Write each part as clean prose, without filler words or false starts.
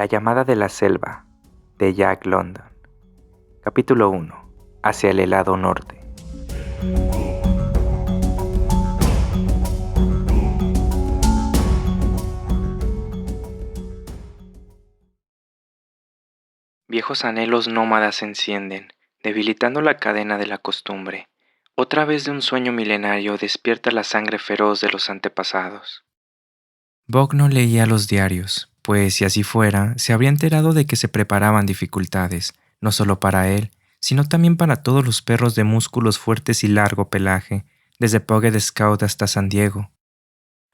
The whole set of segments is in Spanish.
llamada de la selva, de Jack London. Capítulo 1. Hacia el helado norte. Viejos anhelos nómadas se encienden, debilitando la cadena de la costumbre. Otra vez de un sueño milenario despierta la sangre feroz de los antepasados. Buck no leía los diarios, pues si así fuera, se habría enterado de que se preparaban dificultades, no solo para él, sino también para todos los perros de músculos fuertes y largo pelaje, desde Puget Scout hasta San Diego.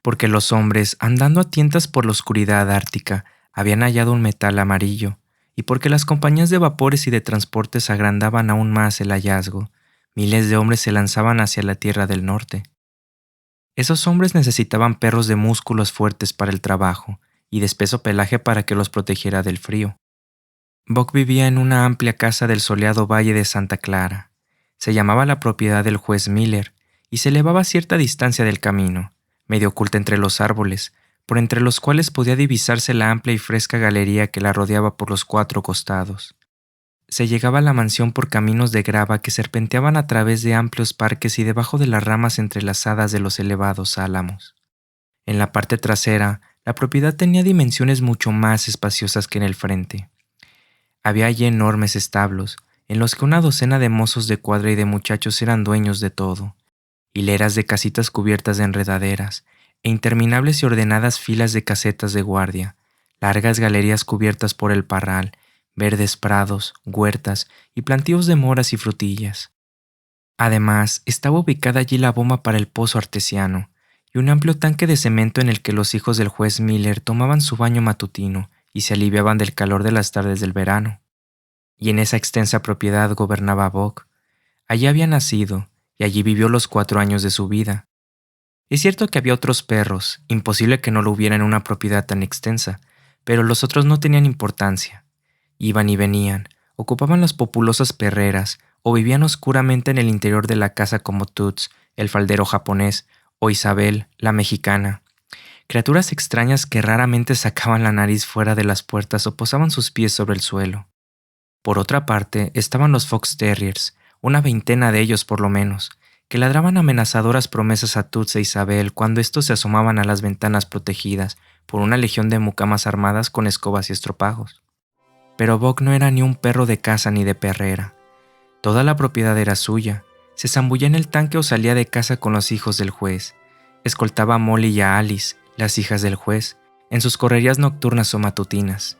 Porque los hombres, andando a tientas por la oscuridad ártica, habían hallado un metal amarillo, y porque las compañías de vapores y de transportes agrandaban aún más el hallazgo, miles de hombres se lanzaban hacia la Tierra del Norte. Esos hombres necesitaban perros de músculos fuertes para el trabajo y de espeso pelaje para que los protegiera del frío. Buck vivía en una amplia casa del soleado valle de Santa Clara. Se llamaba la propiedad del juez Miller y se elevaba a cierta distancia del camino, medio oculta entre los árboles, por entre los cuales podía divisarse la amplia y fresca galería que la rodeaba por los cuatro costados. Se llegaba a la mansión por caminos de grava que serpenteaban a través de amplios parques y debajo de las ramas entrelazadas de los elevados álamos. En la parte trasera, la propiedad tenía dimensiones mucho más espaciosas que en el frente. Había allí enormes establos, en los que una docena de mozos de cuadra y de muchachos eran dueños de todo, hileras de casitas cubiertas de enredaderas, e interminables y ordenadas filas de casetas de guardia, largas galerías cubiertas por el parral, verdes prados, huertas y plantíos de moras y frutillas. Además, estaba ubicada allí la bomba para el pozo artesiano y un amplio tanque de cemento en el que los hijos del juez Miller tomaban su baño matutino y se aliviaban del calor de las tardes del verano. Y en esa extensa propiedad gobernaba Buck. Allí había nacido y allí vivió los 4 años de su vida. Es cierto que había otros perros, imposible que no lo hubiera en una propiedad tan extensa, pero los otros no tenían importancia. Iban y venían, ocupaban las populosas perreras o vivían oscuramente en el interior de la casa como Toots, el faldero japonés, o Isabel, la mexicana. Criaturas extrañas que raramente sacaban la nariz fuera de las puertas o posaban sus pies sobre el suelo. Por otra parte, estaban los Fox Terriers, una veintena de ellos por lo menos, que ladraban amenazadoras promesas a Toots e Isabel cuando estos se asomaban a las ventanas protegidas por una legión de mucamas armadas con escobas y estropajos. Pero Buck no era ni un perro de casa ni de perrera. Toda la propiedad era suya. Se zambullía en el tanque o salía de casa con los hijos del juez. Escoltaba a Molly y a Alice, las hijas del juez, en sus correrías nocturnas o matutinas.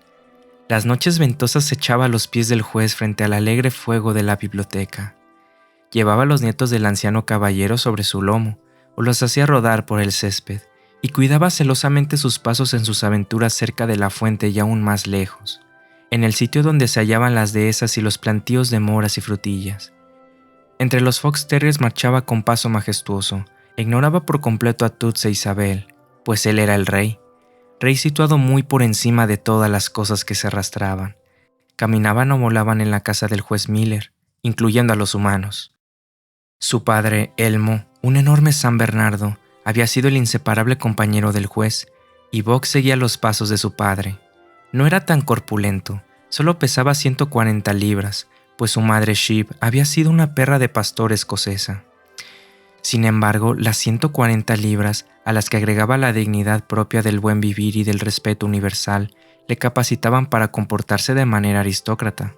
Las noches ventosas se echaba a los pies del juez frente al alegre fuego de la biblioteca. Llevaba a los nietos del anciano caballero sobre su lomo, o los hacía rodar por el césped, y cuidaba celosamente sus pasos en sus aventuras cerca de la fuente y aún más lejos, en el sitio donde se hallaban las dehesas y los plantíos de moras y frutillas. Entre los Fox Terriers marchaba con paso majestuoso, e ignoraba por completo a Toots e Isabel, pues él era el rey situado muy por encima de todas las cosas que se arrastraban. Caminaban o volaban en la casa del juez Miller, incluyendo a los humanos. Su padre, Elmo, un enorme San Bernardo, había sido el inseparable compañero del juez, y Buck seguía los pasos de su padre. No era tan corpulento, solo pesaba 140 libras, pues su madre Sheep había sido una perra de pastor escocesa. Sin embargo, las 140 libras, a las que agregaba la dignidad propia del buen vivir y del respeto universal, le capacitaban para comportarse de manera aristócrata.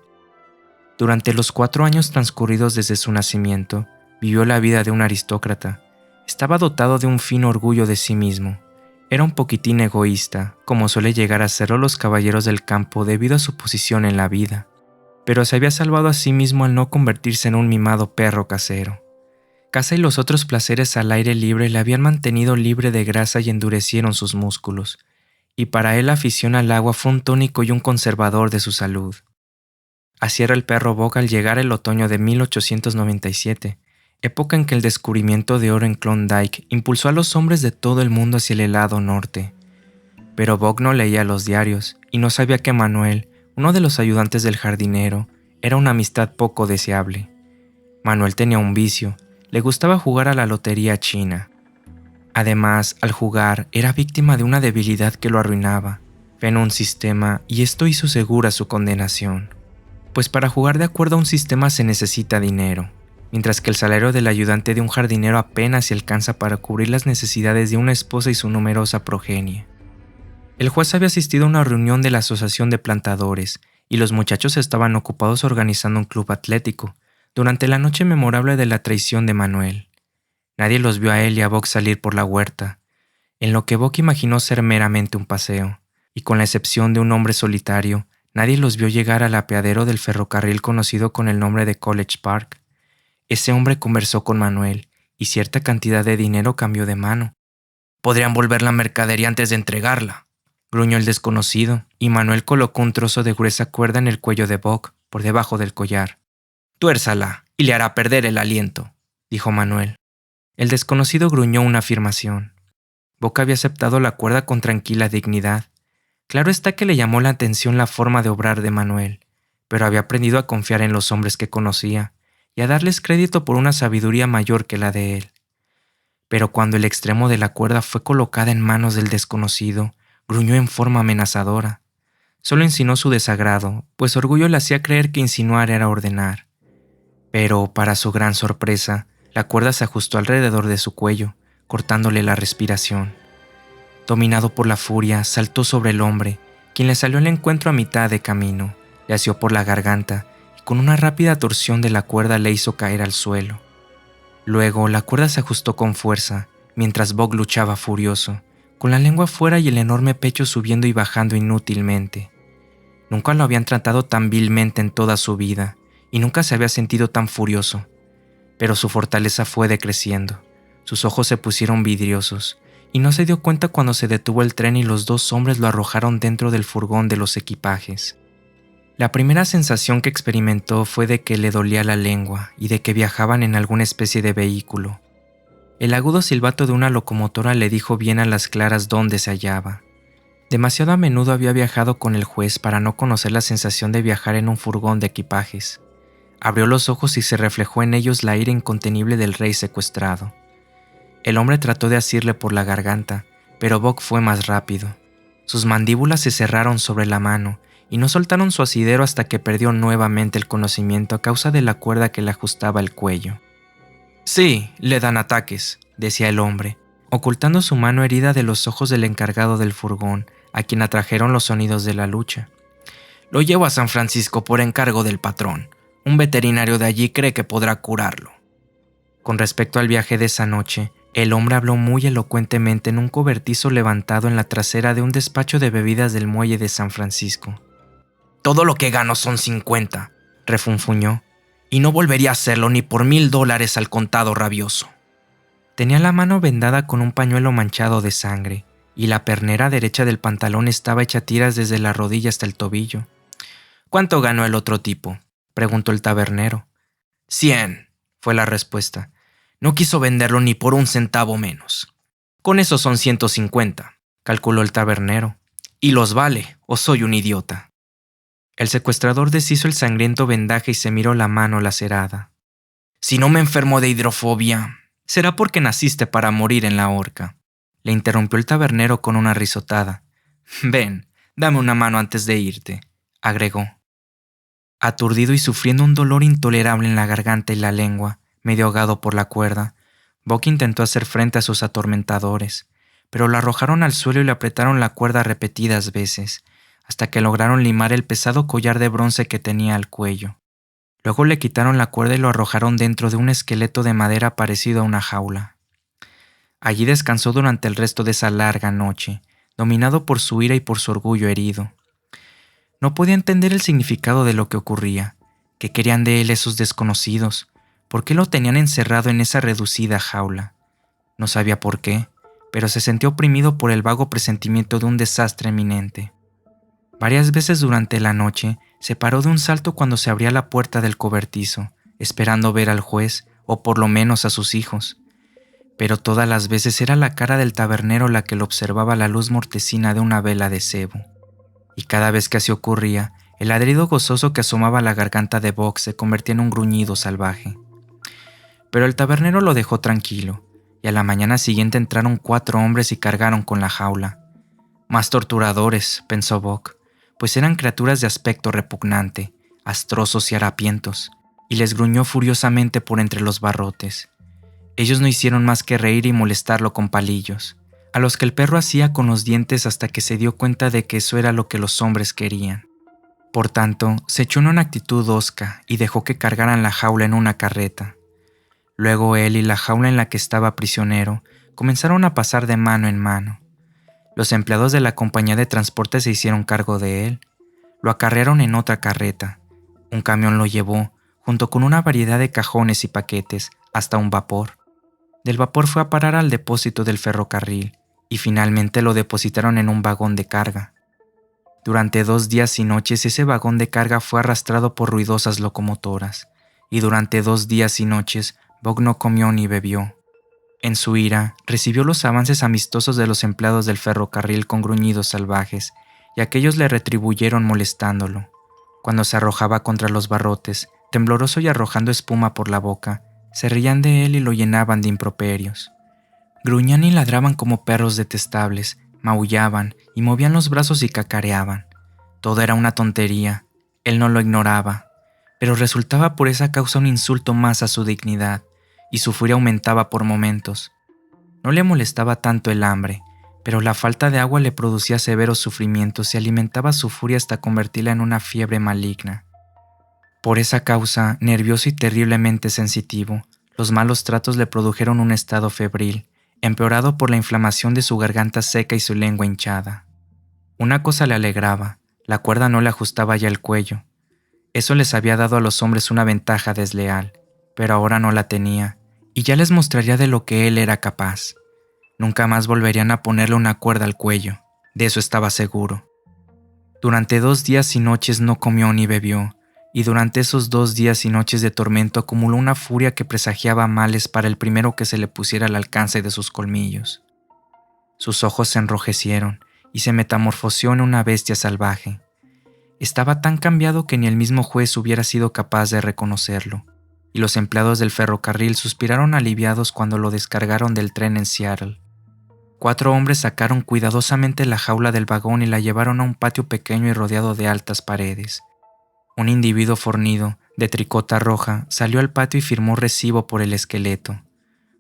Durante los 4 años transcurridos desde su nacimiento, vivió la vida de un aristócrata. Estaba dotado de un fino orgullo de sí mismo. Era un poquitín egoísta, como suele llegar a serlo los caballeros del campo debido a su posición en la vida, pero se había salvado a sí mismo al no convertirse en un mimado perro casero. Caza y los otros placeres al aire libre le habían mantenido libre de grasa y endurecieron sus músculos, y para él la afición al agua fue un tónico y un conservador de su salud. Así era el perro Buck al llegar el otoño de 1897, época en que el descubrimiento de oro en Klondike impulsó a los hombres de todo el mundo hacia el helado norte. Pero Buck no leía los diarios y no sabía que Manuel, uno de los ayudantes del jardinero, era una amistad poco deseable. Manuel tenía un vicio. Le gustaba jugar a la lotería china. Además, al jugar, era víctima de una debilidad que lo arruinaba. en un sistema, y esto hizo segura su condenación. Pues para jugar de acuerdo a un sistema se necesita dinero, mientras que el salario del ayudante de un jardinero apenas se alcanza para cubrir las necesidades de una esposa y su numerosa progenie. El juez había asistido a una reunión de la Asociación de Plantadores, y los muchachos estaban ocupados organizando un club atlético, durante la noche memorable de la traición de Manuel. Nadie los vio a él y a Buck salir por la huerta, en lo que Buck imaginó ser meramente un paseo, y con la excepción de un hombre solitario, nadie los vio llegar al apeadero del ferrocarril conocido con el nombre de College Park. Ese hombre conversó con Manuel, y cierta cantidad de dinero cambió de mano. «Podrían volver la mercadería antes de entregarla», gruñó el desconocido, y Manuel colocó un trozo de gruesa cuerda en el cuello de Buck, por debajo del collar. «Tuérzala, y le hará perder el aliento», dijo Manuel. El desconocido gruñó una afirmación. Buck había aceptado la cuerda con tranquila dignidad. Claro está que le llamó la atención la forma de obrar de Manuel, pero había aprendido a confiar en los hombres que conocía y a darles crédito por una sabiduría mayor que la de él. Pero cuando el extremo de la cuerda fue colocada en manos del desconocido, gruñó en forma amenazadora. Solo insinuó su desagrado, pues orgullo le hacía creer que insinuar era ordenar. Pero, para su gran sorpresa, la cuerda se ajustó alrededor de su cuello, cortándole la respiración. Dominado por la furia, saltó sobre el hombre, quien le salió al encuentro a mitad de camino, le asió por la garganta y con una rápida torsión de la cuerda le hizo caer al suelo. Luego la cuerda se ajustó con fuerza, mientras Buck luchaba furioso, con la lengua fuera y el enorme pecho subiendo y bajando inútilmente. Nunca lo habían tratado tan vilmente en toda su vida, y nunca se había sentido tan furioso. Pero su fortaleza fue decreciendo, sus ojos se pusieron vidriosos, y no se dio cuenta cuando se detuvo el tren y los dos hombres lo arrojaron dentro del furgón de los equipajes. La primera sensación que experimentó fue de que le dolía la lengua y de que viajaban en alguna especie de vehículo. El agudo silbato de una locomotora le dijo bien a las claras dónde se hallaba. Demasiado a menudo había viajado con el juez para no conocer la sensación de viajar en un furgón de equipajes. Abrió los ojos y se reflejó en ellos la ira incontenible del rey secuestrado. El hombre trató de asirle por la garganta, pero Buck fue más rápido. Sus mandíbulas se cerraron sobre la mano y no soltaron su asidero hasta que perdió nuevamente el conocimiento a causa de la cuerda que le ajustaba el cuello. «Sí, le dan ataques», decía el hombre, ocultando su mano herida de los ojos del encargado del furgón, a quien atrajeron los sonidos de la lucha. «Lo llevo a San Francisco por encargo del patrón. Un veterinario de allí cree que podrá curarlo». Con respecto al viaje de esa noche, el hombre habló muy elocuentemente en un cobertizo levantado en la trasera de un despacho de bebidas del muelle de San Francisco. «Todo lo que gano son 50», refunfuñó, «y no volvería a hacerlo ni por $1000 al contado rabioso». Tenía la mano vendada con un pañuelo manchado de sangre, y la pernera derecha del pantalón estaba hecha tiras desde la rodilla hasta el tobillo. «¿Cuánto ganó el otro tipo?», preguntó el tabernero. «100», fue la respuesta. «No quiso venderlo ni por un centavo menos». «Con eso son 150», calculó el tabernero. «Y los vale, o soy un idiota». El secuestrador deshizo el sangriento vendaje y se miró la mano lacerada. «Si no me enfermo de hidrofobia, será porque naciste para morir en la horca», le interrumpió el tabernero con una risotada. «Ven, dame una mano antes de irte», agregó. Aturdido y sufriendo un dolor intolerable en la garganta y la lengua, medio ahogado por la cuerda, Buck intentó hacer frente a sus atormentadores, pero lo arrojaron al suelo y le apretaron la cuerda repetidas veces, hasta que lograron limar el pesado collar de bronce que tenía al cuello. Luego le quitaron la cuerda y lo arrojaron dentro de un esqueleto de madera parecido a una jaula. Allí descansó durante el resto de esa larga noche, dominado por su ira y por su orgullo herido. No podía entender el significado de lo que ocurría. ¿Qué querían de él esos desconocidos? ¿Por qué lo tenían encerrado en esa reducida jaula? No sabía por qué, pero se sentía oprimido por el vago presentimiento de un desastre inminente. Varias veces durante la noche se paró de un salto cuando se abría la puerta del cobertizo, esperando ver al juez o por lo menos a sus hijos. Pero todas las veces era la cara del tabernero la que lo observaba a la luz mortecina de una vela de cebo. Y cada vez que así ocurría, el ladrido gozoso que asomaba a la garganta de Buck se convertía en un gruñido salvaje. Pero el tabernero lo dejó tranquilo, y a la mañana siguiente entraron 4 hombres y cargaron con la jaula. Más torturadores, pensó Bock, pues eran criaturas de aspecto repugnante, astrosos y harapientos, y les gruñó furiosamente por entre los barrotes. Ellos no hicieron más que reír y molestarlo con palillos, a los que el perro hacía con los dientes hasta que se dio cuenta de que eso era lo que los hombres querían. Por tanto, se echó en una actitud hosca y dejó que cargaran la jaula en una carreta. Luego él y la jaula en la que estaba prisionero comenzaron a pasar de mano en mano. Los empleados de la compañía de transporte se hicieron cargo de él. Lo acarrearon en otra carreta. Un camión lo llevó, junto con una variedad de cajones y paquetes, hasta un vapor. Del vapor fue a parar al depósito del ferrocarril y finalmente lo depositaron en un vagón de carga. Durante 2 días y noches ese vagón de carga fue arrastrado por ruidosas locomotoras, y durante 2 días y noches Bock no comió ni bebió. En su ira, recibió los avances amistosos de los empleados del ferrocarril con gruñidos salvajes, y aquellos le retribuyeron molestándolo. Cuando se arrojaba contra los barrotes, tembloroso y arrojando espuma por la boca, se reían de él y lo llenaban de improperios. Gruñían y ladraban como perros detestables, maullaban y movían los brazos y cacareaban. Todo era una tontería, él no lo ignoraba, pero resultaba por esa causa un insulto más a su dignidad, y su furia aumentaba por momentos. No le molestaba tanto el hambre, pero la falta de agua le producía severos sufrimientos y alimentaba su furia hasta convertirla en una fiebre maligna. Por esa causa, nervioso y terriblemente sensitivo, los malos tratos le produjeron un estado febril, empeorado por la inflamación de su garganta seca y su lengua hinchada. Una cosa le alegraba, la cuerda no le ajustaba ya el cuello. Eso les había dado a los hombres una ventaja desleal, pero ahora no la tenía, y ya les mostraría de lo que él era capaz. Nunca más volverían a ponerle una cuerda al cuello, de eso estaba seguro. Durante 2 días y noches no comió ni bebió, y durante esos 2 días y noches de tormento acumuló una furia que presagiaba males para el primero que se le pusiera al alcance de sus colmillos. Sus ojos se enrojecieron y se metamorfoseó en una bestia salvaje. Estaba tan cambiado que ni el mismo juez hubiera sido capaz de reconocerlo, y los empleados del ferrocarril suspiraron aliviados cuando lo descargaron del tren en Seattle. 4 hombres sacaron cuidadosamente la jaula del vagón y la llevaron a un patio pequeño y rodeado de altas paredes. Un individuo fornido, de tricota roja, salió al patio y firmó recibo por el esqueleto.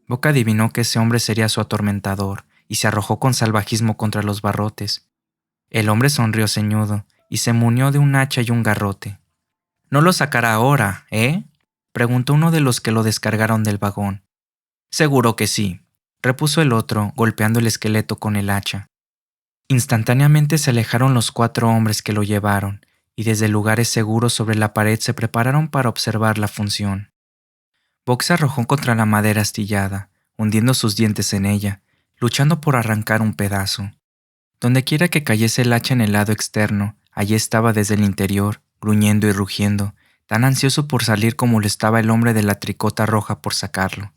Bock adivinó que ese hombre sería su atormentador, y se arrojó con salvajismo contra los barrotes. El hombre sonrió ceñudo, y se munió de un hacha y un garrote. «¿No lo sacará ahora, preguntó uno de los que lo descargaron del vagón. «Seguro que sí», repuso el otro, golpeando el esqueleto con el hacha. Instantáneamente se alejaron los 4 hombres que lo llevaron, y desde lugares seguros sobre la pared se prepararon para observar la función. Bock se arrojó contra la madera astillada, hundiendo sus dientes en ella, luchando por arrancar un pedazo. Dondequiera que cayese el hacha en el lado externo, allí estaba desde el interior, gruñendo y rugiendo, tan ansioso por salir como lo estaba el hombre de la tricota roja por sacarlo.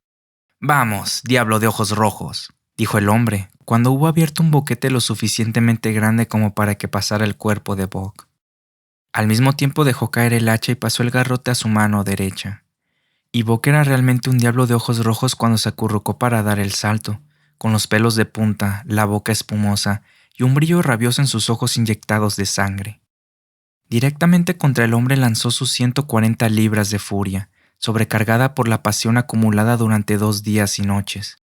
«Vamos, diablo de ojos rojos», dijo el hombre, cuando hubo abierto un boquete lo suficientemente grande como para que pasara el cuerpo de Bock. Al mismo tiempo dejó caer el hacha y pasó el garrote a su mano derecha. Y Bock era realmente un diablo de ojos rojos cuando se acurrucó para dar el salto, con los pelos de punta, la boca espumosa y un brillo rabioso en sus ojos inyectados de sangre. Directamente contra el hombre lanzó sus 140 libras de furia, sobrecargada por la pasión acumulada durante 2 días y noches.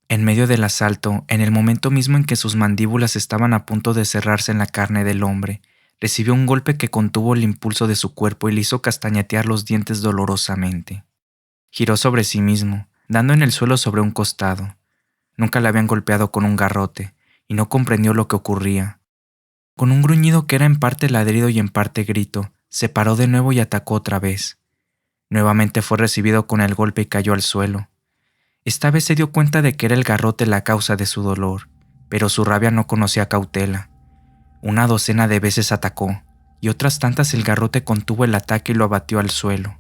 En medio del asalto, en el momento mismo en que sus mandíbulas estaban a punto de cerrarse en la carne del hombre, recibió un golpe que contuvo el impulso de su cuerpo y le hizo castañetear los dientes dolorosamente. Giró sobre sí mismo, dando en el suelo sobre un costado. Nunca le habían golpeado con un garrote, y no comprendió lo que ocurría. Con un gruñido que era en parte ladrido y en parte grito, se paró de nuevo y atacó otra vez. Nuevamente fue recibido con el golpe y cayó al suelo. Esta vez se dio cuenta de que era el garrote la causa de su dolor, pero su rabia no conocía cautela. 1 docena de veces atacó, y otras tantas el garrote contuvo el ataque y lo abatió al suelo.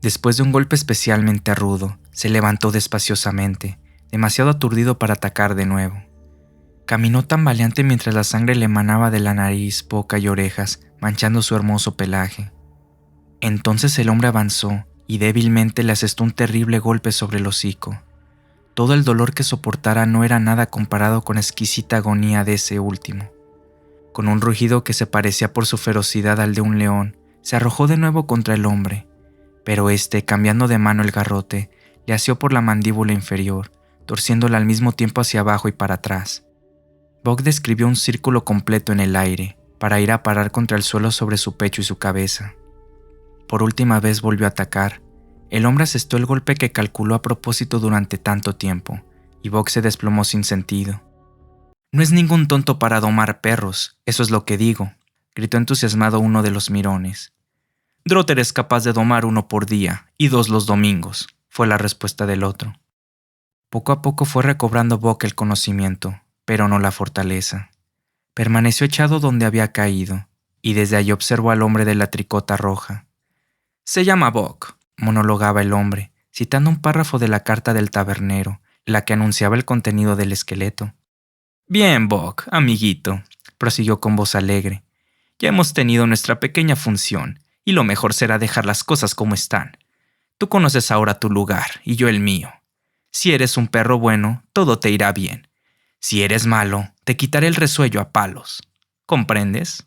Después de un golpe especialmente rudo, se levantó despaciosamente, demasiado aturdido para atacar de nuevo. Caminó tambaleante mientras la sangre le emanaba de la nariz, boca y orejas, manchando su hermoso pelaje. Entonces el hombre avanzó y débilmente le asestó un terrible golpe sobre el hocico. Todo el dolor que soportara no era nada comparado con la exquisita agonía de ese último. Con un rugido que se parecía por su ferocidad al de un león, se arrojó de nuevo contra el hombre, pero éste, cambiando de mano el garrote, le asió por la mandíbula inferior, torciéndola al mismo tiempo hacia abajo y para atrás. Buck describió un círculo completo en el aire, para ir a parar contra el suelo sobre su pecho y su cabeza. Por última vez volvió a atacar. El hombre asestó el golpe que calculó a propósito durante tanto tiempo, y Buck se desplomó sin sentido. «No es ningún tonto para domar perros, eso es lo que digo», gritó entusiasmado uno de los mirones. «Drotter es capaz de domar 1 por día y 2 los domingos», fue la respuesta del otro. Poco a poco fue recobrando Buck el conocimiento, pero no la fortaleza. Permaneció echado donde había caído, y desde allí observó al hombre de la tricota roja. «Se llama Buck», monologaba el hombre, citando un párrafo de la carta del tabernero, la que anunciaba el contenido del esqueleto. «Bien, Buck, amiguito», prosiguió con voz alegre. «Ya hemos tenido nuestra pequeña función, y lo mejor será dejar las cosas como están. Tú conoces ahora tu lugar, y yo el mío. Si eres un perro bueno, todo te irá bien. Si eres malo, te quitaré el resuello a palos. ¿Comprendes?»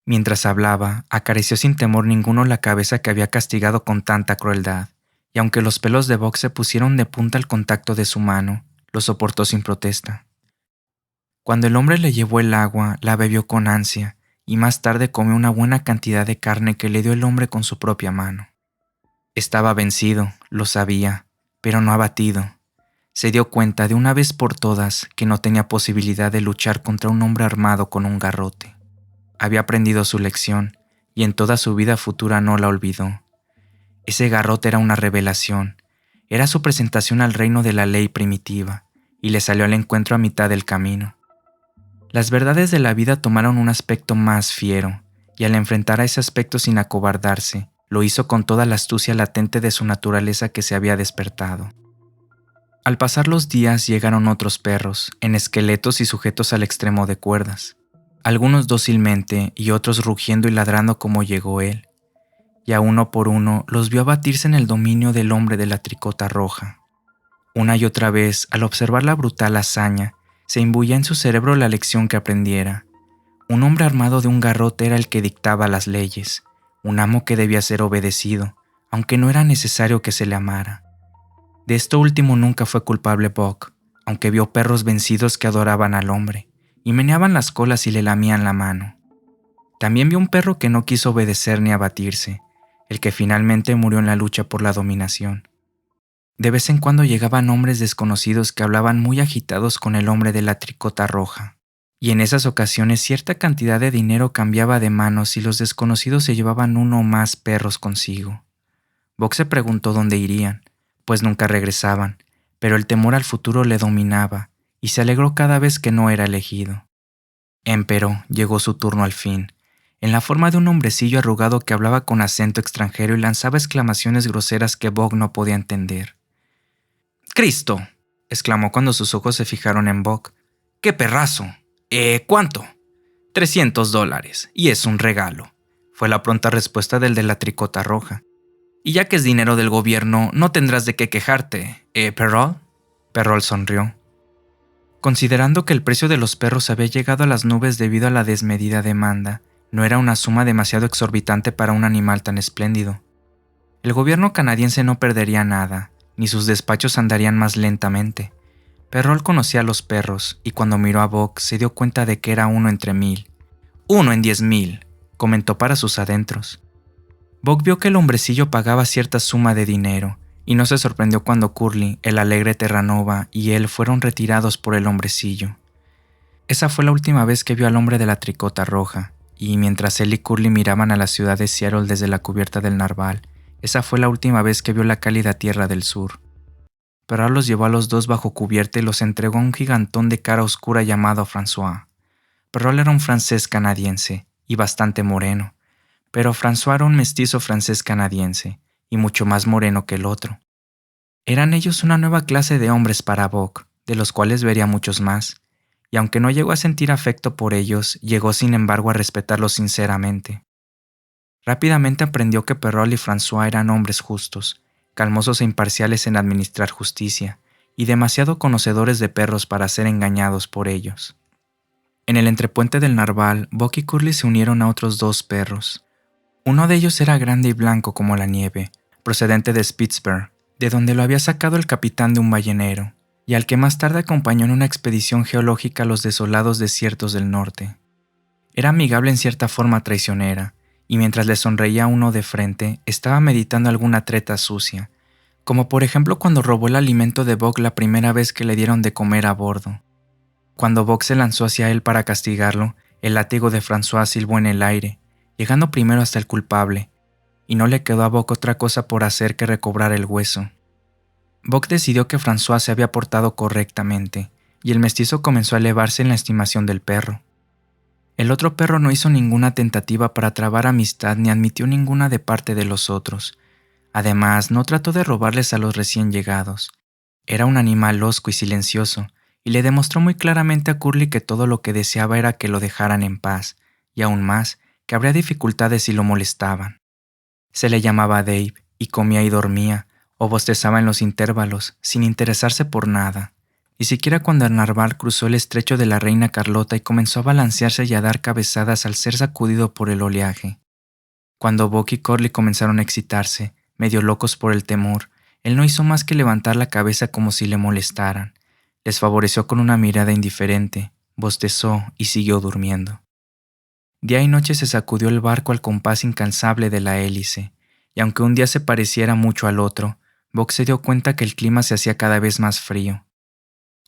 Mientras hablaba, acarició sin temor ninguno la cabeza que había castigado con tanta crueldad, y aunque los pelos de Buck se pusieron de punta al contacto de su mano, lo soportó sin protesta. Cuando el hombre le llevó el agua, la bebió con ansia, y más tarde comió una buena cantidad de carne que le dio el hombre con su propia mano. Estaba vencido, lo sabía, pero no abatido. Se dio cuenta de una vez por todas que no tenía posibilidad de luchar contra un hombre armado con un garrote. Había aprendido su lección, y en toda su vida futura no la olvidó. Ese garrote era una revelación, era su presentación al reino de la ley primitiva, y le salió al encuentro a mitad del camino. Las verdades de la vida tomaron un aspecto más fiero, y al enfrentar a ese aspecto sin acobardarse, lo hizo con toda la astucia latente de su naturaleza que se había despertado. Al pasar los días llegaron otros perros, en esqueletos y sujetos al extremo de cuerdas, algunos dócilmente y otros rugiendo y ladrando como llegó él, y a uno por uno los vio abatirse en el dominio del hombre de la tricota roja. Una y otra vez, al observar la brutal hazaña, se imbuía en su cerebro la lección que aprendiera. Un hombre armado de un garrote era el que dictaba las leyes, un amo que debía ser obedecido, aunque no era necesario que se le amara. De esto último nunca fue culpable Buck, aunque vio perros vencidos que adoraban al hombre, y meneaban las colas y le lamían la mano. También vio un perro que no quiso obedecer ni abatirse, el que finalmente murió en la lucha por la dominación. De vez en cuando llegaban hombres desconocidos que hablaban muy agitados con el hombre de la tricota roja, y en esas ocasiones cierta cantidad de dinero cambiaba de manos y los desconocidos se llevaban uno o más perros consigo. Buck se preguntó dónde irían, pues nunca regresaban, pero el temor al futuro le dominaba, y se alegró cada vez que no era elegido. Empero llegó su turno al fin, en la forma de un hombrecillo arrugado que hablaba con acento extranjero y lanzaba exclamaciones groseras que Buck no podía entender. «¡Cristo!», exclamó cuando sus ojos se fijaron en Buck. «¡Qué perrazo! ¿Cuánto?» $300, y es un regalo», fue la pronta respuesta del de la tricota roja. «Y ya que es dinero del gobierno, no tendrás de qué quejarte, Perrault?» Perrault sonrió. Considerando que el precio de los perros había llegado a las nubes debido a la desmedida demanda, no era una suma demasiado exorbitante para un animal tan espléndido. El gobierno canadiense no perdería nada, ni sus despachos andarían más lentamente. Perrault conocía a los perros, y cuando miró a Buck se dio cuenta de que era 1 entre 1000. «1 en 10,000», comentó para sus adentros. Buck vio que el hombrecillo pagaba cierta suma de dinero, y no se sorprendió cuando Curly, el alegre Terranova y él fueron retirados por el hombrecillo. Esa fue la última vez que vio al hombre de la tricota roja, y mientras él y Curly miraban a la ciudad de Seattle desde la cubierta del narval, esa fue la última vez que vio la cálida tierra del sur. Perrault los llevó a los dos bajo cubierta y los entregó a un gigantón de cara oscura llamado François. Perrault era un francés canadiense, y bastante moreno, pero François era un mestizo francés canadiense, y mucho más moreno que el otro. Eran ellos una nueva clase de hombres para Buck, de los cuales vería muchos más, y aunque no llegó a sentir afecto por ellos, llegó sin embargo a respetarlos sinceramente. Rápidamente aprendió que Perrault y François eran hombres justos, calmosos e imparciales en administrar justicia, y demasiado conocedores de perros para ser engañados por ellos. En el entrepuente del narval, Buck y Curly se unieron a otros 2 perros. Uno de ellos era grande y blanco como la nieve, procedente de Spitzberg, de donde lo había sacado el capitán de un ballenero, y al que más tarde acompañó en una expedición geológica a los desolados desiertos del norte. Era amigable en cierta forma traicionera, y mientras le sonreía a uno de frente, estaba meditando alguna treta sucia, como por ejemplo cuando robó el alimento de Buck la primera vez que le dieron de comer a bordo. Cuando Buck se lanzó hacia él para castigarlo, el látigo de François silbó en el aire, llegando primero hasta el culpable, y no le quedó a Buck otra cosa por hacer que recobrar el hueso. Buck decidió que François se había portado correctamente, y el mestizo comenzó a elevarse en la estimación del perro. El otro perro no hizo ninguna tentativa para trabar amistad ni admitió ninguna de parte de los otros. Además, no trató de robarles a los recién llegados. Era un animal hosco y silencioso, y le demostró muy claramente a Curly que todo lo que deseaba era que lo dejaran en paz, y aún más, que habría dificultades si lo molestaban. Se le llamaba Dave, y comía y dormía, o bostezaba en los intervalos, sin interesarse por nada. Ni siquiera cuando el narval cruzó el estrecho de la Reina Carlota y comenzó a balancearse y a dar cabezadas al ser sacudido por el oleaje. Cuando Buck y Curly comenzaron a excitarse, medio locos por el temor, él no hizo más que levantar la cabeza como si le molestaran. Les favoreció con una mirada indiferente, bostezó y siguió durmiendo. Día y noche se sacudió el barco al compás incansable de la hélice, y aunque un día se pareciera mucho al otro, Buck se dio cuenta que el clima se hacía cada vez más frío.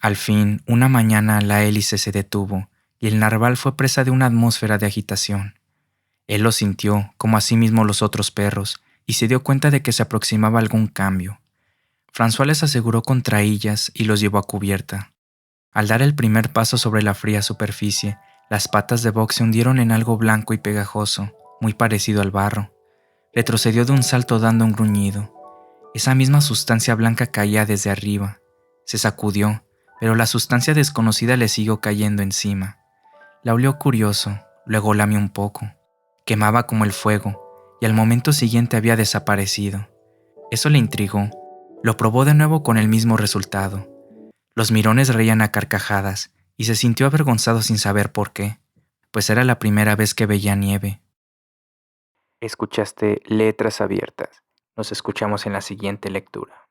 Al fin, una mañana la hélice se detuvo, y el narval fue presa de una atmósfera de agitación. Él lo sintió, como asimismo los otros perros, y se dio cuenta de que se aproximaba algún cambio. François les aseguró con traillas y los llevó a cubierta. Al dar el primer paso sobre la fría superficie, las patas de Buck se hundieron en algo blanco y pegajoso, muy parecido al barro. Retrocedió de un salto dando un gruñido. Esa misma sustancia blanca caía desde arriba. Se sacudió, pero la sustancia desconocida le siguió cayendo encima. La olió curioso, luego lamió un poco. Quemaba como el fuego, y al momento siguiente había desaparecido. Eso le intrigó. Lo probó de nuevo con el mismo resultado. Los mirones reían a carcajadas, y se sintió avergonzado sin saber por qué, pues era la primera vez que veía nieve. Escuchaste Letras Abiertas. Nos escuchamos en la siguiente lectura.